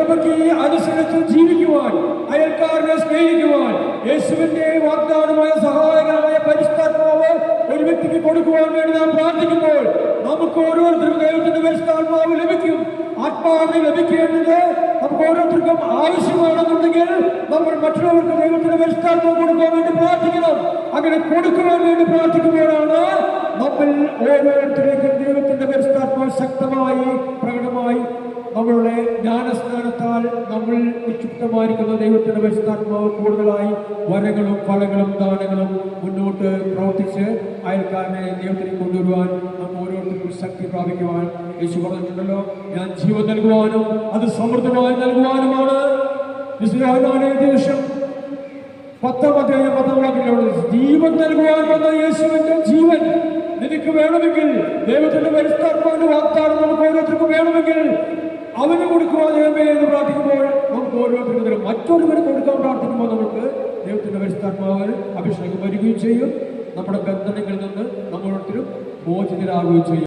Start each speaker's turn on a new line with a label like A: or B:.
A: നമുക്ക് ഈ അനുസരിച്ച് ജീവിക്കുവാൻ, അയൽക്കാരനെ സ്നേഹിക്കുവാൻ യേശുവിന്റെ വാഗ്ദാനമായ സഹായകരമായ പരിശുദ്ധാത്മാവ് ഒരു വ്യക്തിക്ക് കൊടുക്കുവാൻ വേണ്ടി നാം പ്രാർത്ഥിക്കുമ്പോൾ നമുക്ക് ഓരോരുത്തർക്കും ദൈവത്തിന്റെ പരിശുദ്ധാത്മാവ് ലഭിക്കും. ആത്മാവിനെ ലഭിക്കേണ്ടത് നമുക്ക് ഓരോരുത്തർക്കും ആവശ്യമാണെന്നുണ്ടെങ്കിൽ നമ്മൾ മറ്റുള്ളവർക്ക് ദൈവത്തിന്റെ പരിശുദ്ധാത്മാവ് കൊടുക്കാൻ വേണ്ടി പ്രാർത്ഥിക്കണം. അങ്ങനെ കൊടുക്കുവാൻ വേണ്ടി പ്രാർത്ഥിക്കുമ്പോഴാണ് നമ്മൾ ഓരോരുത്തരേക്കും ദൈവത്തിന്റെ പരിശുദ്ധാത്മാവ് ശക്തമായി പ്രകടമായി നമ്മളുടെ ജ്ഞാനസ്നാനത്താൽ നമ്മൾ നിക്ഷിപ്തമായിരിക്കുന്ന ദൈവത്തിന്റെ പരിശുദ്ധാത്മാവ് കൂടുതലായി വരങ്ങളും ഫലങ്ങളും ദാനങ്ങളും മുന്നോട്ട് പ്രവർത്തിച്ച് അയൽക്കാരനെ ദൈവത്തിലേക്ക് കൊണ്ടുവരുവാൻ നമുക്ക് ഓരോരുത്തർക്കും ശക്തി പ്രാപിക്കുവാൻ യേശു പറഞ്ഞിട്ടുണ്ടല്ലോ, ഞാൻ ജീവൻ നൽകുവാനും അത് സമൃദ്ധമായി നൽകുവാനുമാണ്. ദേശം 10-ാം അധ്യായം 10-ാം വാക്യത്തിലൂടെ ജീവൻ നൽകുവാൻ വന്ന യേശുവിന്റെ ജീവൻ നിനക്ക് വേണമെങ്കിൽ, ദൈവത്തിന്റെ പരിശുദ്ധാത്മാവിന്റെ വാഗ്ദാനം നമുക്ക് ഓരോരുത്തർക്കും വേണമെങ്കിൽ അവന് കൊടുക്കുവാൻ ദൈവമേ എന്ന് പ്രാർത്ഥിക്കുമ്പോൾ നമുക്ക് ഓരോരുത്തർക്കും മറ്റൊരുവന് കൊടുക്കാൻ പ്രാർത്ഥിക്കുമ്പോൾ നമുക്ക് ദൈവത്തിന്റെ പരിശുദ്ധാത്മാവ് അഭിഷേകം വരികയും ചെയ്യും. നമ്മുടെ ബന്ധനങ്ങളിൽ നിന്ന് നമ്മളോരുത്തരും മോചിതരാകുകയും ചെയ്യും.